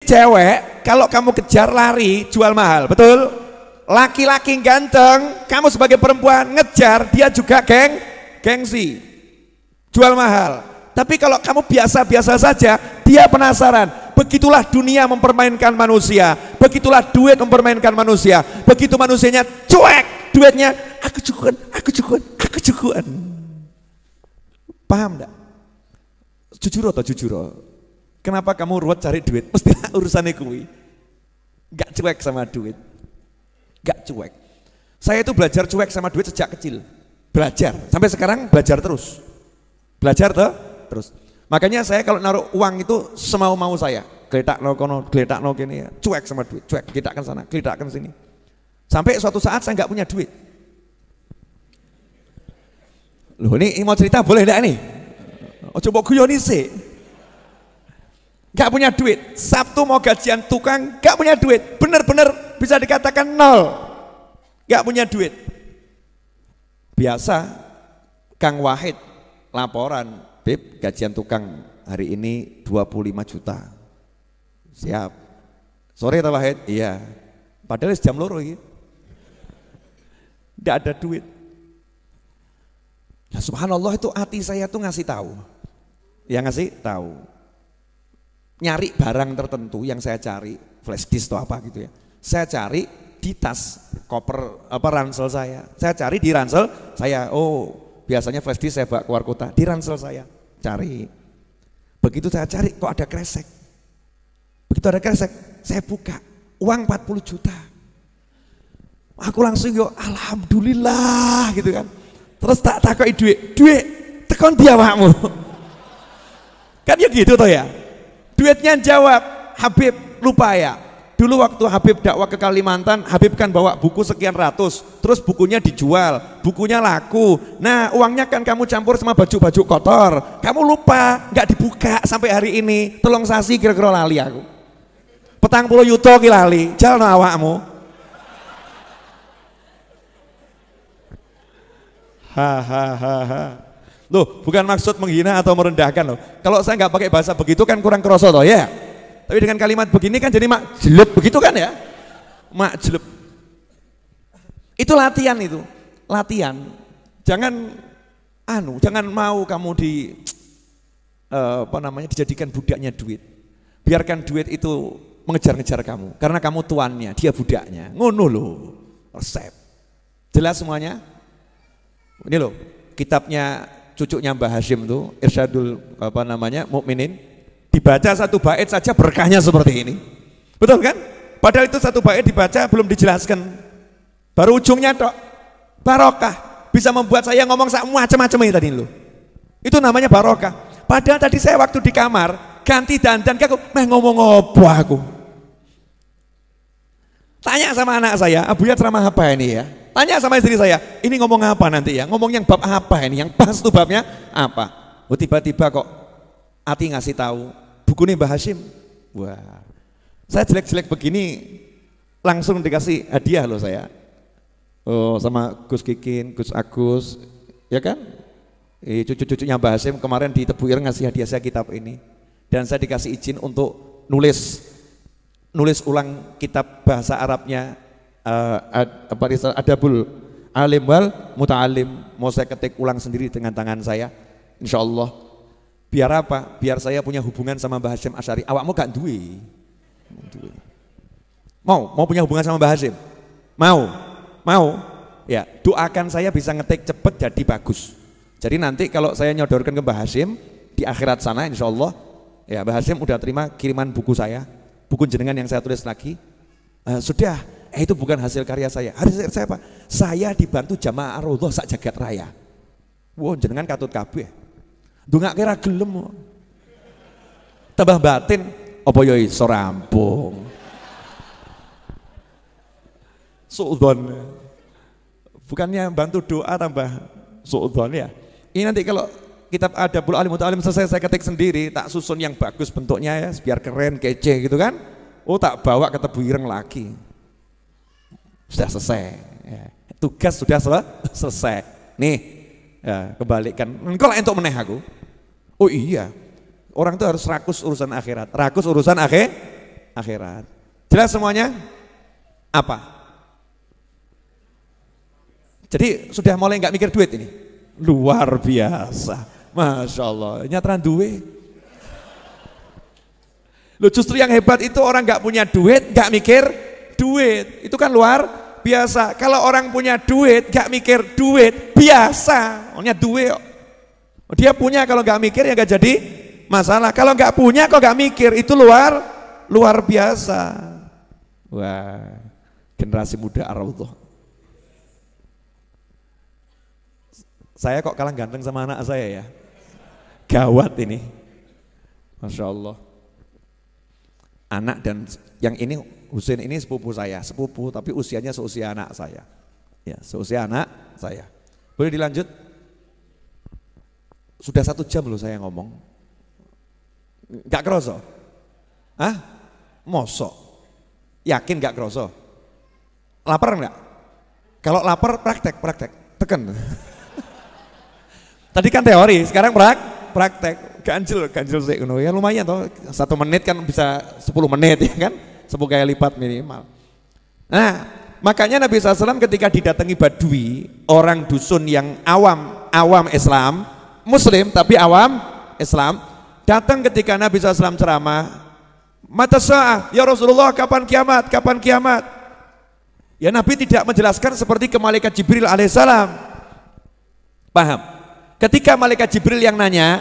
cewek kalau kamu kejar lari jual mahal, betul? Laki-laki ganteng, kamu sebagai perempuan ngejar dia juga gengsi, jual mahal. Tapi kalau kamu biasa-biasa saja, dia penasaran. Begitulah dunia mempermainkan manusia, begitulah duit mempermainkan manusia. Begitu manusianya cuek, duitnya aku cukuran. Paham enggak? Jujur atau jujur? Kenapa kamu ruwet cari duit? Mesti urusannya kuwi. Gak cuek sama duit. Gak cuek. Saya itu belajar cuek sama duit sejak kecil. Belajar, sampai sekarang belajar terus. Belajar terus. Makanya saya kalau naruh uang itu semau-mau saya. Geletakno kono, geletakno kene, cuek sama duit, cuek, geletakkan sana, geletakkan sini. Sampai suatu saat saya nggak punya duit. Loh ini mau cerita boleh enggak nih? Oh coba guyoni sih. Gak punya duit, Sabtu mau gajian tukang, gak punya duit, bener-bener bisa dikatakan nol, gak punya duit. Biasa Kang Wahid laporan, Beb gajian tukang hari ini 25 juta. Siap. Sore ta Wahid? Iya. Padahal jam loro iki. Gak ada duit. Nah, subhanallah itu hati saya tuh ngasih tahu. Yang ngasih tahu. Nyari barang tertentu yang saya cari, flash disk atau apa gitu ya. Saya cari di tas koper ransel saya. Saya cari di ransel saya. Oh, biasanya flash disk saya bawa keluar kota, di ransel saya. Cari. Begitu saya cari kok ada kresek. Begitu ada kresek, saya buka. Uang 40 juta. Aku langsung yo alhamdulillah gitu kan. Terus tak takoki duit tekon dia awakmu. Kan ya gitu toh ya. Duitnya jawab, Habib lupa ya. Dulu waktu Habib dakwah ke Kalimantan, Habib kan bawa buku sekian ratus, terus bukunya dijual, bukunya laku. Nah uangnya kan kamu campur sama baju-baju kotor, kamu lupa, nggak dibuka sampai hari ini. Tolong sasi kira-kira lali aku. 40 yuto ki lali, jalan awakmu. Hahaha. Loh, bukan maksud menghina atau merendahkan loh. Kalau saya nggak pakai bahasa begitu kan kurang kroso toh ya. Tapi dengan kalimat begini kan jadi mak jelek begitu kan ya. Mak jelek. Itu latihan itu. Latihan. Jangan mau kamu dijadikan budaknya duit. Biarkan duit itu mengejar-ngejar kamu. Karena kamu tuannya, dia budaknya. Ngono loh. Resep. Jelas semuanya? Ini loh, kitabnya cucunya Mbah Hashim tuh, Irsyadul Mukminin, dibaca satu bait saja berkahnya seperti ini. Betul kan? Padahal itu satu bait dibaca belum dijelaskan. Baru ujungnya tok. Barokah. Bisa membuat saya ngomong macam-macam ini tadi loh. Itu namanya barokah. Padahal tadi saya waktu di kamar ganti dandan aku ngomong apa aku. Tanya sama anak saya, Abuya ceramah apa ini ya? Tanya sama istri saya, ini ngomong apa nanti ya? Ngomong yang bab apa ini? Yang pas tuh babnya apa? Oh tiba-tiba kok Ati ngasih tahu buku ini Mbah Hashim. Wah, saya jelek-jelek begini langsung dikasih hadiah loh saya. Oh sama Gus Kikin, Gus Agus, ya kan? Cucu-cucunya Mbah Hashim kemarin di Tebu Ireng ngasih hadiah saya kitab ini. Dan saya dikasih izin untuk nulis ulang kitab bahasa Arabnya. Adabul alim wal muta'alim, mau saya ketik ulang sendiri dengan tangan saya, insya Allah. Biar apa? Biar saya punya hubungan sama Mbah Hashim Asy'ari. Awakmu gak duwe? Mau punya hubungan sama Mbah Hashim? Mau? Ya, doakan saya bisa ngetik cepet jadi bagus. Jadi nanti kalau saya nyodorkan ke Mbah Hashim di akhirat sana, insya Allah, ya Mbah Hashim udah terima kiriman buku saya, buku jenengan yang saya tulis lagi. Sudah. Itu bukan hasil karya saya. Hasil saya apa? Saya dibantu jamaah Ar-Raudhah sak jagat raya. Wah, jenengan katut kabeh. Ndongak kira gelem. Tambah batin, apa ya iso rampung. Suudzon. Bukannya bantu doa tambah suudzon ya. Ini nanti kalau kitab Adabul Alim Muta'alim selesai saya ketik sendiri, tak susun yang bagus bentuknya ya, biar keren, kece gitu kan. Oh, tak bawa ke Tebu Ireng lagi. Sudah selesai ya. Tugas sudah selesai nih ya, kembalikan engkau lah untuk meneh aku. Oh iya, orang itu harus rakus urusan akhirat, rakus urusan akhirat. Jelas semuanya? Apa? Jadi sudah mulai nggak mikir duit ini? Luar biasa, Masya Allah, nyataran duit. Loh, justru yang hebat itu orang nggak punya duit, nggak mikir duit, itu kan luar biasa. Kalau orang punya duit, nggak mikir duit, biasa, punya duit. Dia punya, kalau nggak mikir ya nggak jadi masalah. Kalau nggak punya kok nggak mikir, itu luar biasa. Wah, generasi muda Ar-Raudhah. Saya kok kalah ganteng sama anak saya ya, gawat ini, Masya Allah. Anak dan yang ini Husain ini sepupu saya, sepupu tapi usianya seusia anak saya, ya seusia anak saya. Boleh dilanjut? Sudah 1 jam loh saya ngomong, nggak kerasa? Hah? Mosok? Yakin nggak kerasa? Lapar nggak? Kalau lapar praktek, tekan. Tadi kan teori, sekarang praktek. Ganjil sih, ya lumayan toh, 1 menit kan bisa 10 menit ya kan, 10 kali lipat minimal. Nah, makanya Nabi SAW ketika didatangi Badui, orang dusun yang awam Islam, Muslim tapi awam Islam, datang ketika Nabi SAW ceramah, mata sa'ah, ya Rasulullah, kapan kiamat, kapan kiamat? Ya Nabi tidak menjelaskan seperti ke malaikat Jibril alaihissalam. Paham? Ketika malaikat Jibril yang nanya,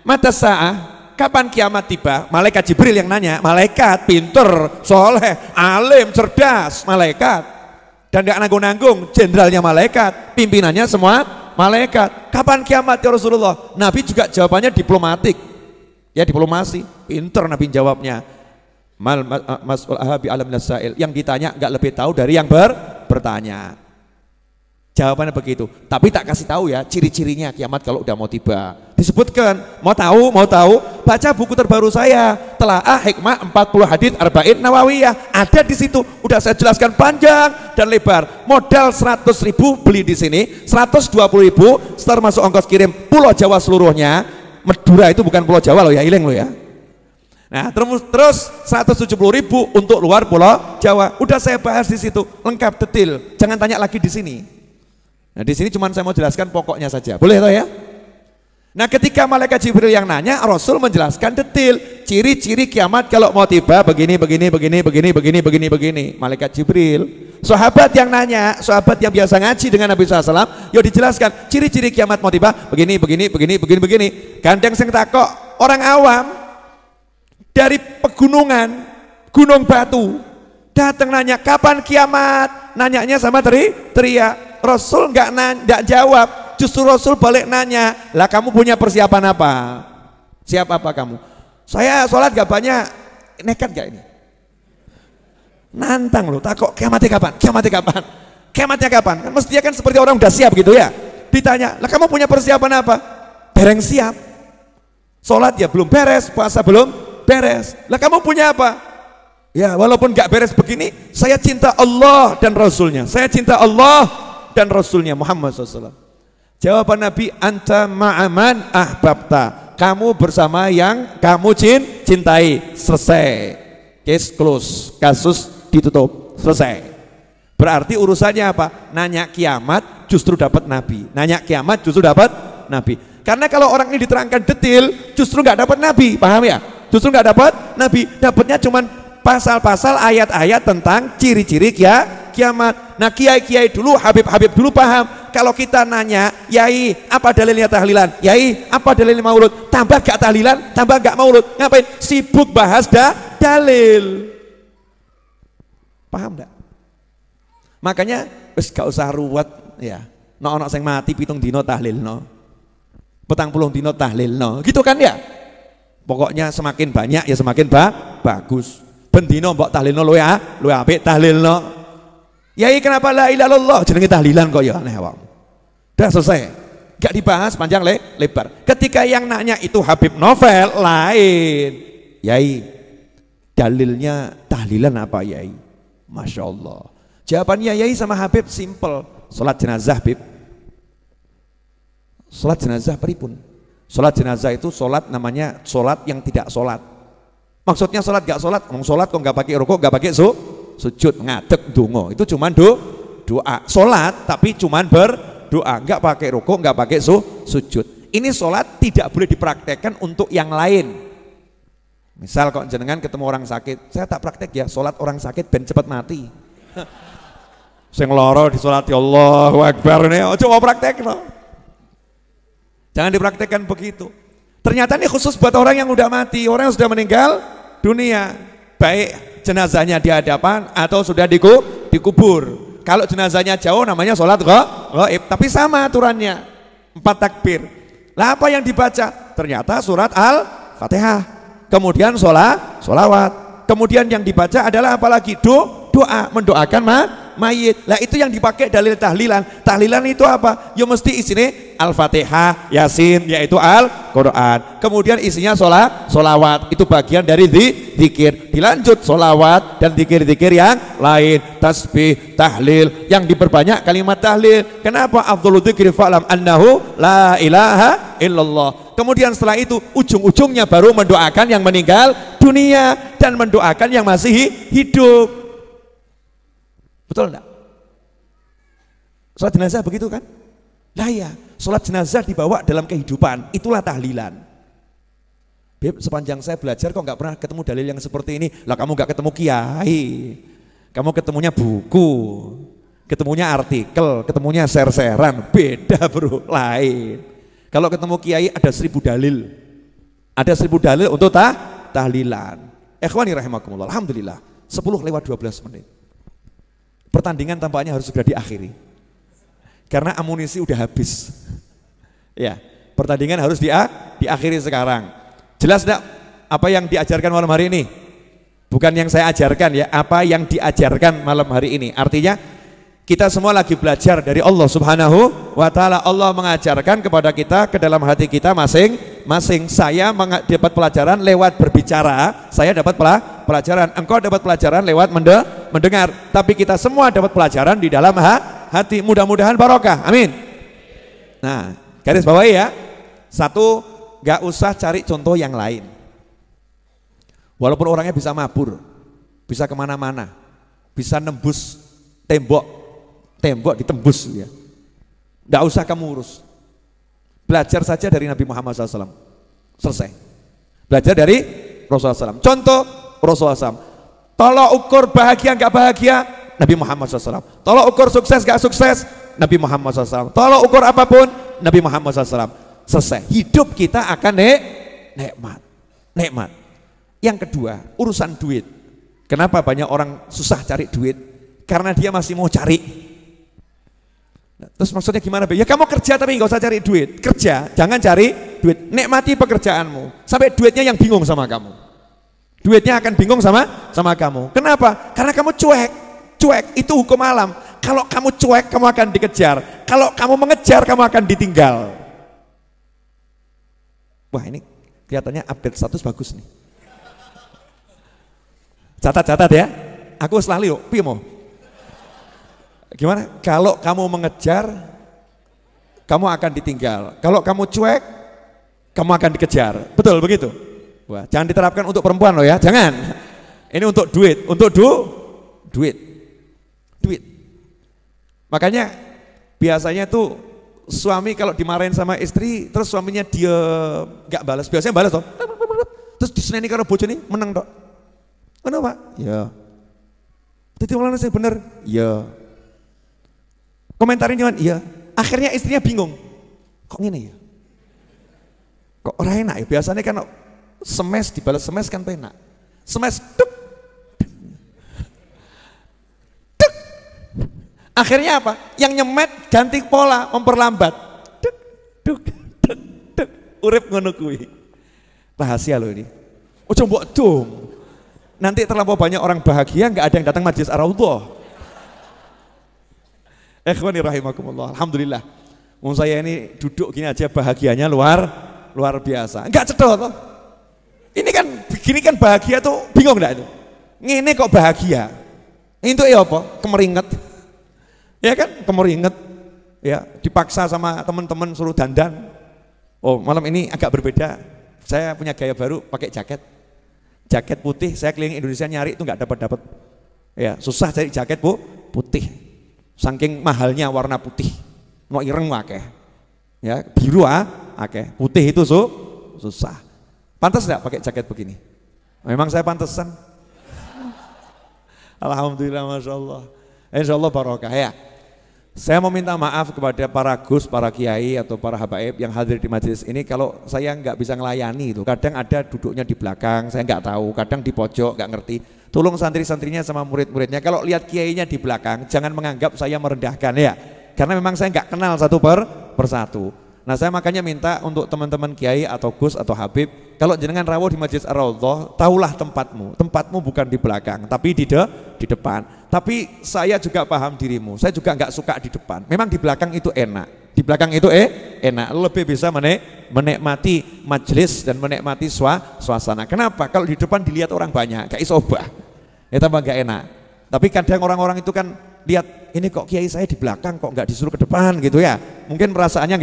mata sa'ah, kapan kiamat tiba? Malaikat Jibril yang nanya, malaikat pinter, soleh, alim, cerdas, malaikat. Dan gak nanggung-nanggung, jenderalnya malaikat, pimpinannya semua malaikat. Kapan kiamat ya Rasulullah? Nabi juga jawabannya diplomatik, ya diplomasi, pinter Nabi jawabnya. Mas'ul ahabi alam nasail, yang ditanya gak lebih tahu dari yang bertanya. Jawabannya begitu, tapi tak kasih tahu ya ciri-cirinya kiamat kalau udah mau tiba. Disebutkan, mau tahu, baca buku terbaru saya, Telaah Hikmah 40 Hadits Arba'in Nawawiyah. Ada di situ, udah saya jelaskan panjang dan lebar. Modal 100.000 beli di sini, 120.000 termasuk ongkos kirim Pulau Jawa seluruhnya. Madura itu bukan Pulau Jawa loh ya, iling loh ya. Nah, terus 170.000 untuk luar Pulau Jawa. Udah saya bahas di situ, lengkap detail. Jangan tanya lagi di sini. Nah di sini cuma saya mau jelaskan pokoknya saja, boleh toh ya? Nah ketika malaikat Jibril yang nanya, Rasul menjelaskan detail ciri-ciri kiamat kalau mau tiba begini. Malaikat Jibril, sahabat yang nanya, sahabat yang biasa ngaji dengan Nabi SAW, yo dijelaskan ciri-ciri kiamat mau tiba begini. Gandeng sing takok orang awam dari pegunungan, gunung batu, datang nanya kapan kiamat, nanyanya sama teriak. Rasul nggak jawab, justru Rasul balik nanya, lah kamu punya persiapan apa? Siap apa kamu? Saya sholat gak banyak, nekat gak ini? Nantang loh, takut kiamatnya kapan? Kiamatnya kapan? Kan mestinya kan seperti orang udah siap gitu ya. Ditanya, lah kamu punya persiapan apa? Dereng siap. Sholat ya belum beres, puasa belum beres. Lah kamu punya apa? Ya walaupun gak beres begini, saya cinta Allah dan Rasulnya. Saya cinta Allah dan Rasulnya Muhammad SAW. Jawaban Nabi, anta ma'aman ahbabta, kamu bersama yang kamu cintai. Selesai, case close, kasus ditutup, selesai. Berarti urusannya apa? Nanya kiamat justru dapat Nabi, nanya kiamat justru dapat Nabi. Karena kalau orang ini diterangkan detail justru nggak dapat Nabi, paham ya? Justru nggak dapat Nabi, dapatnya cuman pasal-pasal ayat-ayat tentang ciri-ciri kiamat. Nah kiai-kiai dulu, Habib-Habib dulu paham. Kalau kita nanya, yai apa dalilnya tahlilan? Yai apa dalilnya maulud? Tambah gak tahlilan, tambah gak maulud. Ngapain? Sibuk bahas dalil. Paham gak? Makanya wis gak usah ruwet ya. Ono sing mati 7 dino tahlilno, 40 dino tahlilno, gitu kan ya. Pokoknya semakin banyak ya semakin bagus. Bendino mbok tahlilno luwe apik tahlilno. Yai kenapa la ilaha illallah jenenge tahlilan kok ya aneh wong. Udah selesai. Gak dibahas panjang lebar. Ketika yang nanya itu Habib Novel lain. Yai, dalilnya tahlilan apa Yai? Masya Allah. Jawabannya Yai sama Habib simple. Sholat jenazah Habib. Sholat jenazah pripun? Sholat jenazah itu sholat namanya sholat yang tidak sholat. Maksudnya sholat gak sholat? Sholat kok gak pakai rukuk, gak pakai sujud, ngadeg donga. Itu cuman doa. Sholat tapi cuman berdoa, gak pakai rukuk, gak pakai sujud. Ini sholat tidak boleh dipraktekkan untuk yang lain. Misal kok jenengan ketemu orang sakit, saya tak praktek ya sholat orang sakit ben cepet mati. Sing loro disolati Allahu Akbar nih, coba praktek no. Jangan dipraktekkan begitu. Ternyata ini khusus buat orang yang udah mati, orang yang sudah meninggal dunia, baik jenazahnya di hadapan atau sudah dikubur. Kalau jenazahnya jauh namanya sholat ghaib, tapi sama aturannya 4 takbir. Lah apa yang dibaca? Ternyata surat Al-Fatihah, kemudian sholawat, kemudian yang dibaca adalah apalagi doa, mendoakan mayit. Lah itu yang dipakai dalil tahlilan. Tahlilan itu apa? Ya mesti isinya Al-Fatihah, Yasin, yaitu Al-Quran. Kemudian isinya sholawat, itu bagian dari zikir. Dilanjut sholawat dan zikir-zikir yang lain, tasbih, tahlil, yang diperbanyak kalimat tahlil. Kenapa? Afdhalul dzikri fa'lam annahu la ilaha illallah. Kemudian setelah itu ujung-ujungnya baru mendoakan yang meninggal dunia dan mendoakan yang masih hidup. Betul enggak? Sholat jenazah begitu kan? Lah ya, sholat jenazah dibawa dalam kehidupan, itulah tahlilan. Beb, sepanjang saya belajar kok nggak pernah ketemu dalil yang seperti ini. Lah kamu nggak ketemu kiai, kamu ketemunya buku, ketemunya artikel, ketemunya share-sharean, beda bro, lain. Kalau ketemu kiai ada 1000 dalil, ada 1000 dalil untuk tahlilan. Ikhwani rahimakumullah, alhamdulillah 10:12 menit. Pertandingan tampaknya harus segera diakhiri karena amunisi udah habis. Ya, pertandingan harus diakhiri sekarang. Jelas enggak apa yang diajarkan malam hari ini? Bukan yang saya ajarkan ya, apa yang diajarkan malam hari ini. Artinya kita semua lagi belajar dari Allah Subhanahu wa taala. Allah mengajarkan kepada kita ke dalam hati kita masing-masing. Saya dapat pelajaran lewat berbicara, saya dapat pelajaran, engkau dapat pelajaran lewat mendengar, tapi kita semua dapat pelajaran di dalam hati. Mudah-mudahan barokah, amin. Nah, garis bawahi ya, satu, gak usah cari contoh yang lain. Walaupun orangnya bisa mabur, bisa kemana-mana, bisa nembus tembok ditembus ya, gak usah kamu urus. Belajar saja dari Nabi Muhammad SAW, selesai. Belajar dari Rasulullah SAW. Contoh Rasulullah SAW, tolok ukur bahagia gak bahagia, Nabi Muhammad SAW. Tolok ukur sukses gak sukses, Nabi Muhammad SAW. Tolok ukur apapun, Nabi Muhammad SAW. Selesai. Hidup kita akan nikmat. Yang kedua, urusan duit. Kenapa banyak orang susah cari duit? Karena dia masih mau cari. Nah, terus maksudnya gimana? Ya kamu kerja tapi nggak usah cari duit. Kerja, jangan cari duit. Nikmati pekerjaanmu. Sampai duitnya yang bingung sama kamu. Duitnya akan bingung sama kamu. Kenapa? Karena kamu cuek. Cuek itu hukum alam. Kalau kamu cuek, kamu akan dikejar. Kalau kamu mengejar, kamu akan ditinggal. Wah, ini kelihatannya update status bagus nih. Catat ya. Aku selalu yuk, piye mau? Gimana? Kalau kamu mengejar, kamu akan ditinggal. Kalau kamu cuek, kamu akan dikejar. Betul begitu? Wah, jangan diterapkan untuk perempuan loh ya, jangan. Ini untuk duit, untuk duit. Makanya biasanya tuh suami kalau dimarahin sama istri, terus suaminya dia nggak balas, biasanya balas toh. Terus diseneni karo bojone menang tok. Kenapa? Ya. Tadi malah saya bener. Ya. Komentarin cuman, iya. Akhirnya istrinya bingung. Kok gini ya? Kok ora enak ya? Biasanya kan semes dibalas semes kan penak. Semes, tuk. Tuk. Akhirnya apa? Yang nyemet ganti pola, memperlambat. Tuk, tuk, tuk, tuk. Urip ngono kuwi. Rahasia loh ini. Ojo mbok dong. Nanti terlampau banyak orang bahagia, nggak ada yang datang majelis ar-raudhah. Ikhwani rahimakumullah, alhamdulillah. Mau saya ini duduk gini aja bahagianya luar biasa. Enggak cedok toh. Ini kan bahagia tuh bingung enggak itu? Ngene kok bahagia. Itu ya apa? Kemeringet. Ya kan? Kemeringet. Ya, dipaksa sama teman-teman suruh dandan. Oh, malam ini agak berbeda. Saya punya gaya baru pakai jaket. jaket putih, saya keliling Indonesia nyari itu nggak dapat. Ya, susah cari jaket putih. Saking mahalnya warna putih. Mau ireng akeh. Ya, biru akeh. Putih itu susah. Pantas enggak pakai jaket begini? Memang saya pantesan. Alhamdulillah, Masya Allah. Insya Allah barokah ya. Saya mau minta maaf kepada para gus, para kiai atau para habaib yang hadir di majelis ini kalau saya nggak bisa ngelayani itu. Kadang ada duduknya di belakang, saya nggak tahu. Kadang di pojok, nggak ngerti. Tolong santri-santrinya sama murid-muridnya. Kalau lihat kiainya di belakang, jangan menganggap saya merendahkan ya. Karena memang saya nggak kenal satu persatu. Nah saya makanya minta untuk teman-teman kiai atau gus atau habib, kalau jenengan rawuh di Masjid Ar-Raudhah, tahulah tempatmu. Tempatmu bukan di belakang, tapi di depan. Tapi saya juga paham dirimu. Saya juga nggak suka di depan. Memang di belakang itu enak. Di belakang itu enak. Lebih bisa menikmati majelis dan menikmati suasana. Kenapa? Kalau di depan dilihat orang banyak, kayak isobah. Ya tambah nggak enak. Tapi kadang orang-orang itu kan lihat ini kok kiai saya di belakang kok nggak disuruh ke depan gitu ya. Mungkin perasaannya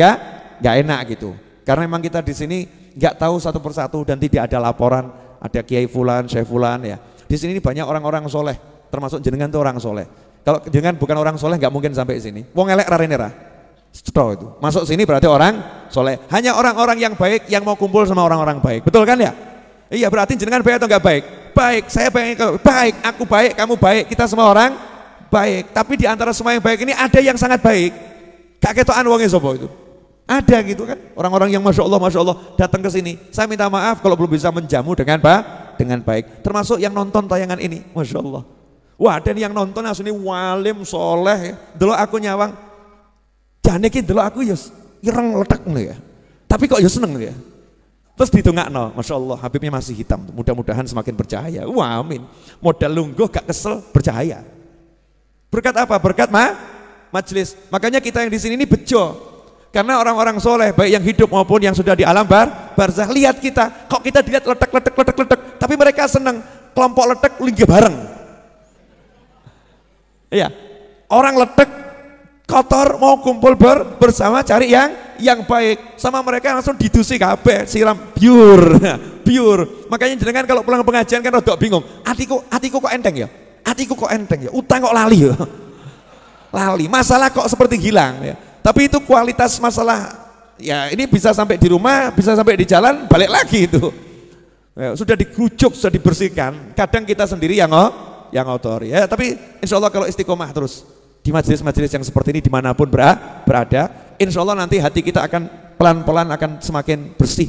nggak enak gitu. Karena memang kita di sini nggak tahu satu persatu dan tidak ada laporan ada kiai fulan, syekh fulan ya. Di sini banyak orang-orang soleh, termasuk jenengan tuh orang soleh. Kalau jenengan bukan orang soleh nggak mungkin sampai sini. Wong elek rarene ra. Cetok itu. Masuk sini berarti orang soleh. Hanya orang-orang yang baik yang mau kumpul sama orang-orang baik. Betul kan ya? Iya, berarti jenengan baik atau nggak baik? Baik, saya baik, aku baik, kamu baik, kita semua orang baik. Tapi di antara semua yang baik ini ada yang sangat baik. Kak ketokan wonge sapa itu? Ada gitu kan, orang-orang yang masya Allah datang ke sini. Saya minta maaf kalau belum bisa menjamu dengan baik. Termasuk yang nonton tayangan ini, masya Allah. Wah, dan yang nonton asli walim soleh, ya. Delok aku nyawang, jane ki delok aku ya ireng letak ya. Tapi kok ya seneng ya. Terus ditungakno, masya Allah, Habibnya masih hitam. Mudah-mudahan semakin bercahaya. Wah, amin. Modal lungguh gak kesel, bercahaya. Berkat apa? Berkat majelis. Makanya kita yang di sini ini bejo. Karena orang-orang soleh baik yang hidup maupun yang sudah di alam barzah lihat kita, kok kita dilihat letek, tapi mereka senang kelompok letek linggih bareng. Iya, orang letek kotor mau kumpul bersama cari yang baik, sama mereka langsung didusi kabeh, siram pure. Makanya jenengan kalau pulang pengajian kan rodok bingung, hatiku kok enteng ya, utang kok lali ya, masalah kok seperti hilang ya. Tapi itu kualitas masalah, ya ini bisa sampai di rumah, bisa sampai di jalan, balik lagi itu. Ya, sudah dikucuk, sudah dibersihkan. Kadang kita sendiri yang otor. Ya, tapi insya Allah kalau istiqomah terus di majelis-majelis yang seperti ini dimanapun berada, insya Allah nanti hati kita akan pelan-pelan akan semakin bersih,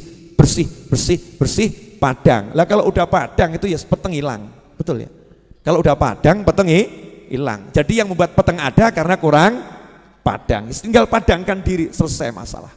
padang. Lah kalau udah padang itu ya peteng hilang, betul ya. Kalau udah padang peteng hilang. Jadi yang membuat peteng ada karena kurang padang, tinggal padangkan diri, selesai masalah.